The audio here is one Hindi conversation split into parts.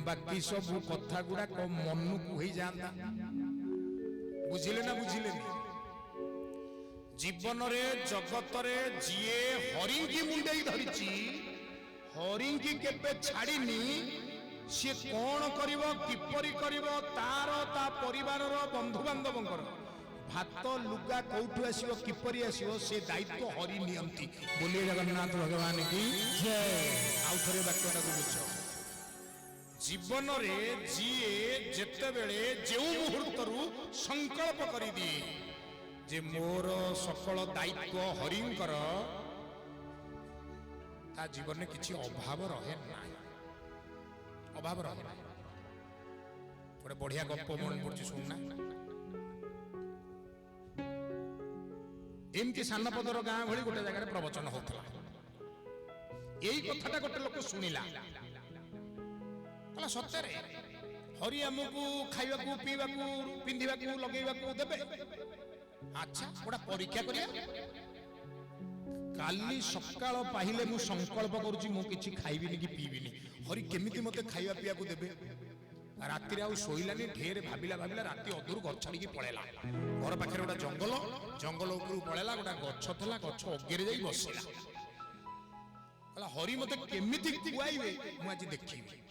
बाकी सब कथा गुड़ा मन को ही जाता बुझिले ना बुझिले जीवन रे जगत रे जीए हरिंगी मुंडे धरिची हरिंगी केबे छाड़ीनी सी कौन करिवो किपरि करिवो तार ता परिवार रो बंधु बांधवंकर भात लुगा कौठु आसीबो किपरि आसीबो से दायित्व हरि नियंती बोलिए जगन्नाथ भगवान की जय। आउ थरे वाक्यटा को बुझ जीवन रे जीए जेते बेले जेउ मुहूर्तरु संकल्प करि दिए जे मोर सकल दायित्व हरिंकर ता जीवन में किसी अभाव रहे ना अभाव रहे गोटे बढ़िया गप मन पड़े शुणना एमती सानपदर गाँ भली गोटे जगह प्रवचन होता यही कथाटा गोटे लोक शुणिला सत्य हरि आमको खाइबा पीवा पिंधा लगेवा देवे अच्छा गोटा परीक्षा करिया काली सकाळ पाहिले मु संकल्प करूची मु किछि खाइबिनी कि पीबिनी हरि केमिति मते खाइबा पिया को देबे राति रे आ सोइलानी ढेर भाबिला राति अधुर घर छाड़ी की पळेला घर पाखरे गोटा जंगल ऊपर पळेला गोटा गछ थला गछ अगेरे जाई बसिला कहला हरि मते केमिति खुआइबे मु आज देखिबी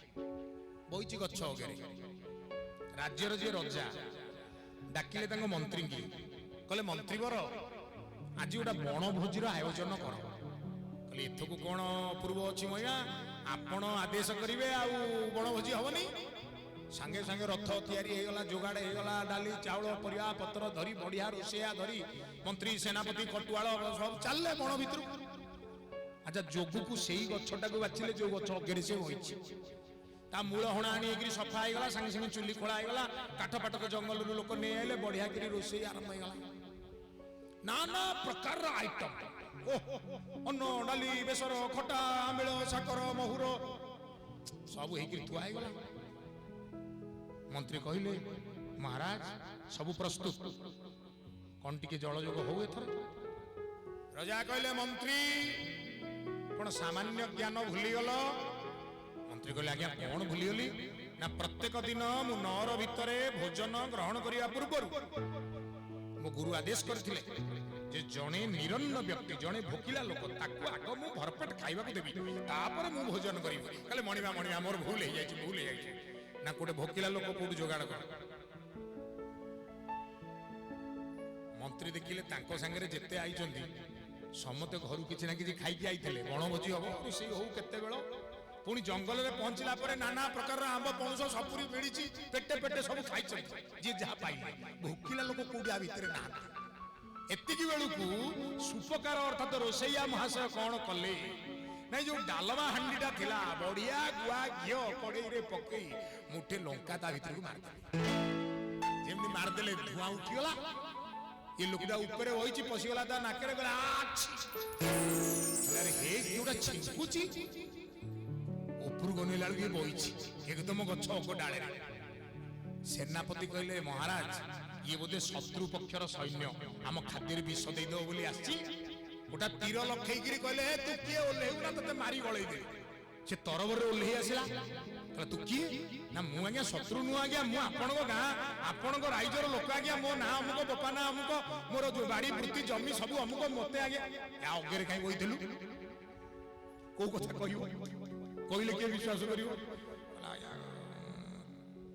बइची गछ अगेरे राज्यर जे राजा डाकिले तांको मंत्री की कहले मंत्री बर आज गोटा बनभोजी आयोजन कर एथकू कौन पूर्व अच्छी मैया आपण आदेश करेंगे आउ बनभोजी हेनी सांगे सांगे रथ या जोगाड़ होगा डाली चाउल परिया पत्र धरी बढ़िया रोषेया धरी मंत्री सेनापति कटुआल सब चलले बण भितर अच्छा जोगु को सही गछटा को बाछिले जो गछ अगे से होइछि ता मूल हणा आनी सफा होगा सांगे सांगे चुली खोला होगा काठ पाटक जंगल लोक नहीं आइले बढ़िया कर रोषे आरंभ होगा नाना प्रकार आइटम अन्न डाली बेसर खटा आमिल साकर महुर सब थुआ गला मंत्री कहले महाराज सब प्रस्तुत कौन टी जलयोग हो एथर राजा कहले मंत्री कौन सामान्य ज्ञान भूलीगल मंत्री कहले आज्ञा कौन भूलीगली ना प्रत्येक दिन मु नौर भितर भोजन ग्रहण करने पूर्व मो गुरु आदेश करथिले जे जणे निरन्न व्यक्ति जणे भोकिला लोक ताकू आग मु भरपेट खाइबा को देबी तापर मु भोजन करिबी कहले मणिमा मोर भूल हे जाई ना कोटे भोकिला लोक कोड जोगाड़ कर मंत्री देखिले तांको संगे जेते आइचंदी समते घर किछि ना किछि खाइ कि आइथिले बनभोजी हबो रोषेई हो केते बेलो पुणी जंगल में पहुंचला परे नाना प्रकार आंब पणस सपुरी मिली पेटे पेटे सब खाई जी जहाँ पाइले भोकिला लोक कौटिया भितर ना एतिकी बेलू सुपकार अर्थात रोषैया महाशय कौन कले ना जो डालमा हांडीटा थिला बढ़िया गुआ घिओ कड़ई रे पकई मुठे लंका ता भितर मारदेले जेमनी मारदेले धुआं उठिगला ये लोकटा ऊपर होइची पसिगला ता नाकरे गला अरे हे जोटा छिंकुची ऊपर गने लाल के बइची एकदम गछ अग डाले सेनापति कहले महाराज ये बोधे शत्रु पक्षर सैन्य आम खाद्य विष दे दो बोली आसी गोटा तीर लखेइकी कहले तू किए ओल्हेउ ना तते मारी गळई दे से तरबर ओल्हे आसिला कहला तू किए ना मु आज्ञा शत्रु नु आज्ञा मु आपनको गाँ आपनको राइजर लोक आज्ञा मो ना अमुक बपा ना अमुक मोर जो बाड़ी वृत्ति जमी सब अमुक मते आज्ञा या अगेरे काई कहिथिलु को कथा कहियो कहले के विश्वास करियो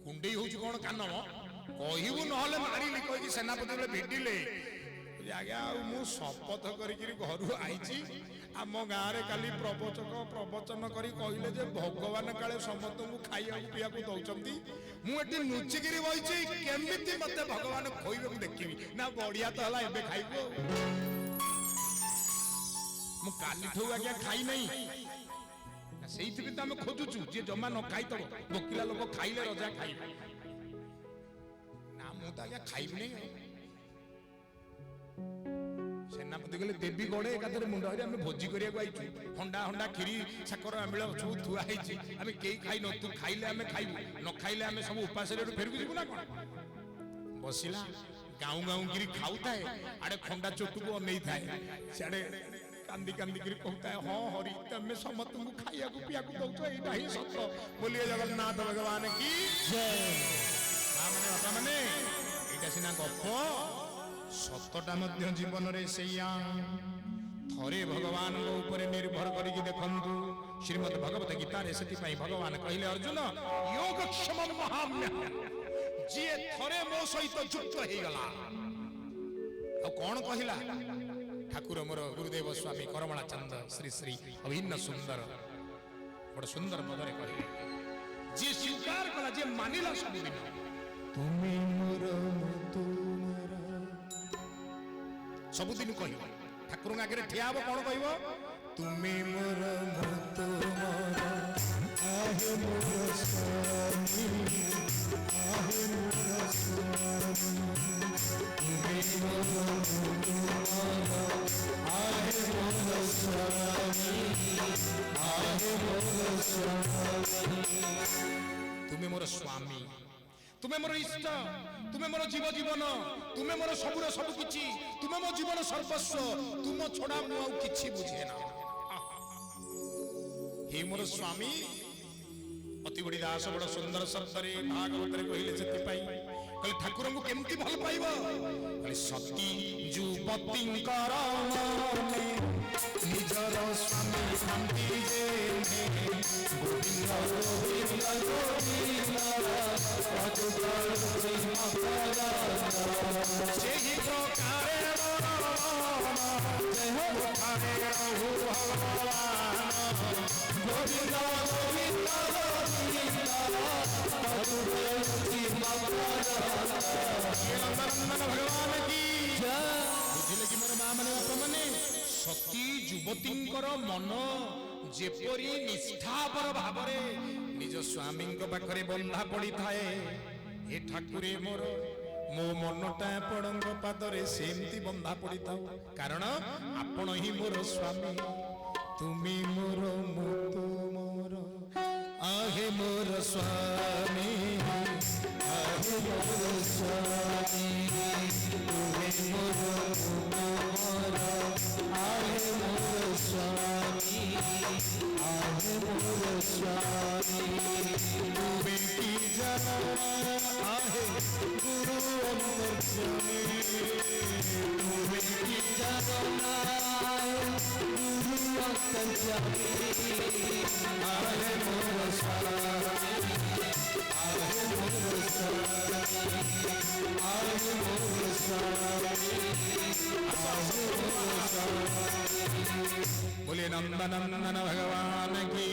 कुंडई होउछ कोन कान कहबू नहले मारिली कहि सेनापति बेले भेटिले आज्ञा मु शपथ करिकिरी घर आईची आम गाँव रे काली प्रवचक प्रवचन करी कहले जे भगवान काले समस्त को खाइया पिया को दउचंती मु एटी नुचिकिरी बइची केमिति मते भगवान खोइबे को देखिबी ना बढ़िया तो हला एबे खाइबो मु काली ठौ आज्ञा खाई नहीं से खोजुचु जी जमा न खाई तब भोकिला लोक खाइले रजा खाइबे ना मु तो आज्ञा खाइबी नहीं सेनापति कहले देवी गड़े एकाथरे मुंड हरि आम भोजी करिया आइचु हंडा हंडा खीरी साकर आमिल सब थुआ होइछि आम केही खाई न तू खाइले आम खाइबु न खाइले आम सब उपास रे फेरकु जिबु ना कोन बसिला गाँव गाँव गिरी खाऊ थाए आड़े खंडा चोटू को अनै थाए सियाड़े कांदी कांदी कर कहता है हाँ हरि तमें समस्त को खाइया को पिया को दउछ एटा ही सत। बोलिए जगन्नाथ भगवान की जय। माने बापा माने एटा सिना गप सतटा मध्य जीवन रे सेया थरे भगवान को ऊपर निर्भर करिक देखंतु श्रीमद् भगवत गीता रे सेति पई भगवान कहिले अर्जुन योगक्षम महाम्य जे थरे मो सहित युक्त हे गला आ कोन कहिला ठाकुर मोर गुरुदेव स्वामी करमला चंद श्री श्री अभिन्न सुंदर बड़ सुंदर पदरे कहिले जे स्वीकार कला जे मानिला सब दिन तुमे मोर तुमर सब दिन कहिबो ठाकुर आगे ठिया हब कौन कह तुमे मोर तुमर आहे मोर स्वामी आहे मोर स्वामी तुमे मोर तुमर आहे मोर स्वामी आहे मोर स्वामी तुमे मोर स्वामी तुमे मोर इष्ट तुमे मोर जीव जीवन तुमे मोर सबुर सब किछि तुमे मो जीवन सर्वस्व तुम छोड़ा मु आउ किछि बुझे ना हे मोर स्वामी अति बड़ी दास बड़ सुंदर शब्द रे भागवत रे कहिले सेति पाई कहले ठाकुर को केमती भल पाइबो कहले सती जुवतींकर मने निजर स्वामी शांति जे गोविंद गोविंद गोविंद अतुल प्रेम करा जेहि प्रकारे जय हो ठारे रहु भगवान गोविंद गोविंद गोविंद अतुल प्रेम करा भगवान की जय। बुझिले कि मोर मां माने बापा माने सती युवतींकर मन जेपरी निष्ठापर भावरे निज स्वामी पाखरे बंधा पड़ी थाए हे ठाकुरे मोर मो मनटा आपणक पादरे सेमती बंधा पड़ी थाओ कारण आपण ही मोर स्वामी तुमी मोर मुतो मोर आहे मोर स्वामी आहे मोर स्वामी तुमी मोर मुतो मोर आहे मोर स्वामी आहे मोर स्वामी तुमी की जाना आहे गुरु अंतर्यामी तुमी की जाना गुरु अंतर्यामी आहे मोर स्वामी आहे मोर स्वामी आहे मोर स्वामी आहे मोर स्वामी। बोले नंदनंदन भगवान की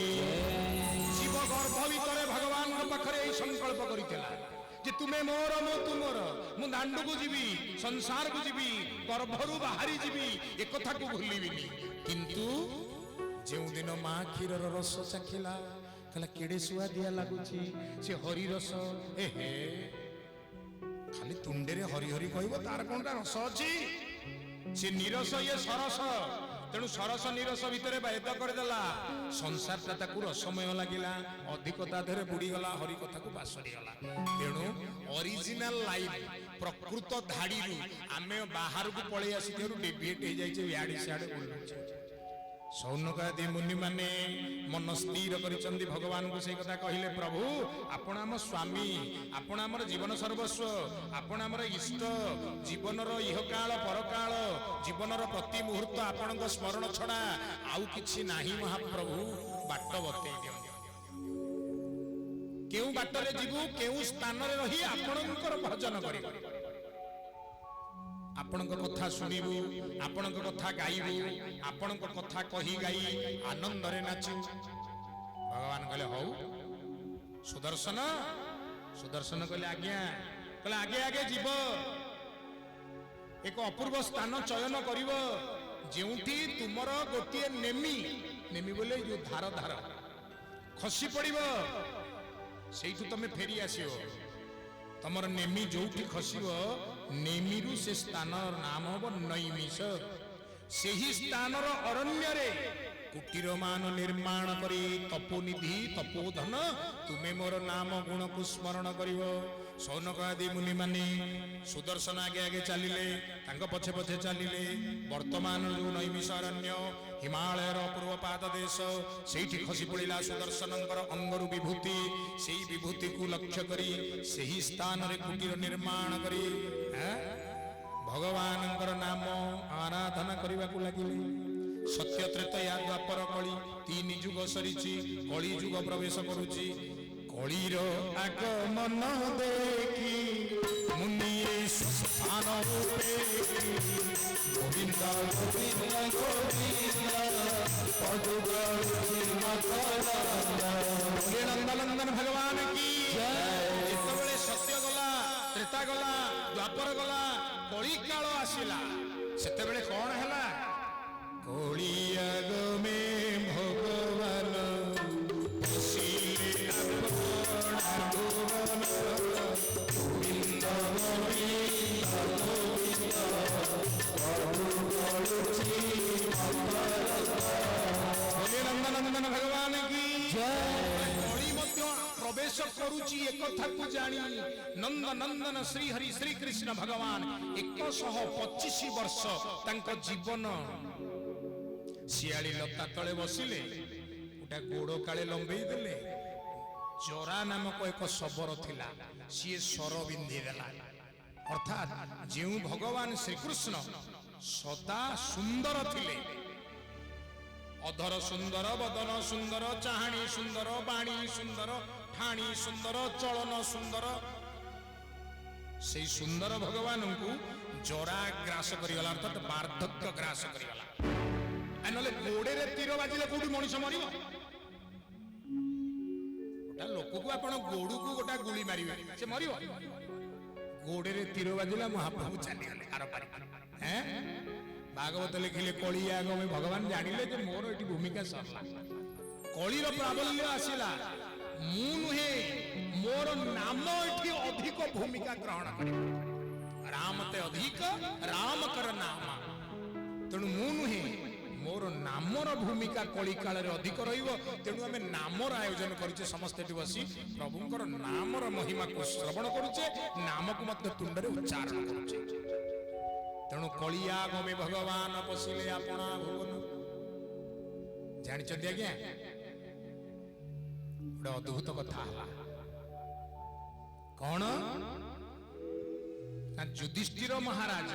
शिव गर्भ भितर भगवान पाखरे संकल्प करितला जे तुमे मोर मो तुमर मु दांडू को जीवी संसार को जीवी गर्भरु बाहरी जीवी एक कथा को भूलिबिनी किंतु जो दिन मां क्षीर रस चाखिला कहला केड़े सुआ दिया लागुची से हरि रस हे खाली तुंडे रे हरि हरि कहबो तार कोनटा रस अछि से निरस ये सरस तेणु सरस निरस भितर भेद करदेला संसारटा ताकू रसमय लगिला अधिक ता देहरे बुड़ी गला हरि कथा को बासरी गला तेणु ओरिजिनल लाइफ प्रकृत धाड़ी आमे बाहर को पळे आसी तेरु डेविएट हे जाई छे याडी साडे बोलछ सौनकादि मुनि माने मन स्थिर करिचंदी भगवान को से कथा कहिले प्रभु आपण आम स्वामी आपण आमर जीवन सर्वस्व आपण आमर इष्ट जीवनर इहकाल परकाल जीवनर प्रति मुहूर्त आपणक स्मरण छड़ा आउ किछि नाही महाप्रभु बाट बतै दियो केउ बाटरे जीवु केउ स्थान रे रही आपणकर भजन करिबो आपणक कथा शुणिबु आपणक कथा गाइबु आपणक कथा कही गाई आनंद रे नाचु भगवान कहले हौ सुदर्शन सुदर्शन कहले आगे आगे जीव एक अपूर्व स्थान चयन करिव जेउठी तुमर गोटे नेमी नेमी बोले जो धार धार खसी पड़िब सेठू तमे फेरी आसियो तमर नेमी जोठी खसिब नेमीरु से स्थान नाम हम नैमिष से ही स्थान अरण्य रे କୁଟୀର ମାନ ନିର୍ମାଣ କରି ତପୋନିଧି ତପୋଧନ ତୁମେ ମୋର ନାମ ଗୁଣକୁ ସ୍ମରଣ କରିବ। ସୌନକ ଆଦି ମୁନିମାନେ ସୁଦର୍ଶନ ଆଗେ ଆଗେ ଚାଲିଲେ, ତାଙ୍କ ପଛେ ପଛେ ଚାଲିଲେ। ବର୍ତ୍ତମାନ ଯୋଉ ନୈମିଷ ଅରଣ୍ୟ ହିମାଳୟର ପୂର୍ବ ପାଦ ଦେଶ, ସେଇଠି ଖସି ପଡ଼ିଲା ସୁଦର୍ଶନଙ୍କର ଅଙ୍ଗରୁ ବିଭୂତି। ସେଇ ବିଭୂତିକୁ ଲକ୍ଷ୍ୟ କରି ସେହି ସ୍ଥାନରେ କୁଟୀର ନିର୍ମାଣ କରି ଭଗବାନଙ୍କର ନାମ ଆରାଧନା କରିବାକୁ ଲାଗିଲେ। ସତ୍ୟ ତ୍ରେତୟା ଦ୍ୱାପର କଳି ତିନି ଯୁଗ ସରିଛି, କଳି ଯୁଗ ପ୍ରବେଶ କରୁଛି। କଳିର ଆଗମନ ଦେଖି ମୁନିଏ ସ୍ଥାନ ରୂପେ ଗୋବିନ୍ଦ ଗୋବିନ୍ଦ ଗୋବିନ୍ଦ ନନ୍ଦନନ୍ଦନ ଭଗବାନ କି ଯେତେବେଳେ ସତ୍ୟ ଗଲା, ତ୍ରେତା ଗଲା, ଦ୍ୱାପର ଗଲା, କଳି କାଳ ଆସିଲା, ସେତେବେଳେ କଣ ହେଲା? କଳି ଆଗମେ ଭଗବାନ ବସିଲେ ଆପଣା ଭୁବନ, ଗୋବିନ୍ଦ ଗୋବିନ୍ଦ ଗୋବିନ୍ଦ ନନ୍ଦନନ୍ଦନ ଭଗବାନ କି କଳି ମଧ୍ୟ ପ୍ରବେଶ କରୁଛି ଏକଥାକୁ ଜାଣି ନନ୍ଦନନ୍ଦନ ଶ୍ରୀହରି ଶ୍ରୀକୃଷ୍ଣ ଭଗବାନ 125 ବର୍ଷ ତାଙ୍କ ଜୀବନ ଶିଆଳି ଲତା ତଳେ ବସିଲେ, ଗୋଟା ଗୋଡ଼ କାଳେ ଲମ୍ବେଇ ଦେଲେ। ଜରା ନାମକ ଏକ ଶବର ଥିଲା, ସିଏ ସର ବିନ୍ଧି ଦେଲା। ଅର୍ଥାତ୍ ଯେଉଁ ଭଗବାନ ଶ୍ରୀକୃଷ୍ଣ ସଦା ସୁନ୍ଦର ଥିଲେ, ଅଧର ସୁନ୍ଦର, ବଦନ ସୁନ୍ଦର, ଚାହାଣୀ ସୁନ୍ଦର, ବାଣୀ ସୁନ୍ଦର, ଠାଣି ସୁନ୍ଦର, ଚଳନ ସୁନ୍ଦର, ସେଇ ସୁନ୍ଦର ଭଗବାନଙ୍କୁ ଜରା ଗ୍ରାସ କରିଗଲା, ଅର୍ଥାତ୍ ବାର୍ଦ୍ଧକ୍ୟ ଗ୍ରାସ କରିଗଲା। ନହେଲେ ଗୋଡେରେ ତୀର ବାଜିଲେ କୋଉଠି ମଣିଷ ମରିବ? ଗୋଟା ଲୋକକୁ ଆପଣ ଗୋଡକୁ ଗୋଟା ଗୁଳି ମାରିବେ, ସେ ମରିବ? ଗୋଡେରେ ତୀର ବାଜିଲା, ମହାପ୍ରଭୁ ଚାଲିଗଲେ ଆରପାରି। ଭାଗବତ ଲେଖିଲେ କଳି ଆଗମେ ଭଗବାନ ଜାଣିଲେ ଯେ ମୋର ଏଠି ଭୂମିକା ସରିଲା, କଳିର ପ୍ରାବଲ୍ୟ ଆସିଲା। ମୁଁ ନୁହେଁ, ମୋର ନାମ ଏଠି ଅଧିକ ଭୂମିକା ଗ୍ରହଣ କରିବ। ରାମତେ ଅଧିକ ରାମ କର ନାମ, ତେଣୁ ମୁଁ ନୁହେଁ, ମୋର ନାମର ଭୂମିକା କଳି କାଳରେ ଅଧିକ ରହିବ। ତେଣୁ ଆମେ ନାମର ଆୟୋଜନ କରିଛେ, ସମସ୍ତେ ଏଠି ବସି ପ୍ରଭୁଙ୍କର ନାମର ମହିମାକୁ ଶ୍ରବଣ କରୁଛେ, ନାମକୁ ମଧ୍ୟ ତୁଣ୍ଡରେ ଉଚ୍ଚାରଣ କରୁଛେ। ତେଣୁ କଳିଆ ଗମେ ଭଗବାନ ପଶିଲେ ଆପଣା ଭୁବନ। ଜାଣିଛନ୍ତି ଆଜ୍ଞା, ଗୋଟେ ଅଦ୍ଭୁତ କଥା ହେଲା। କଣ ନା, ଯୁଧିଷ୍ଠିର ମହାରାଜ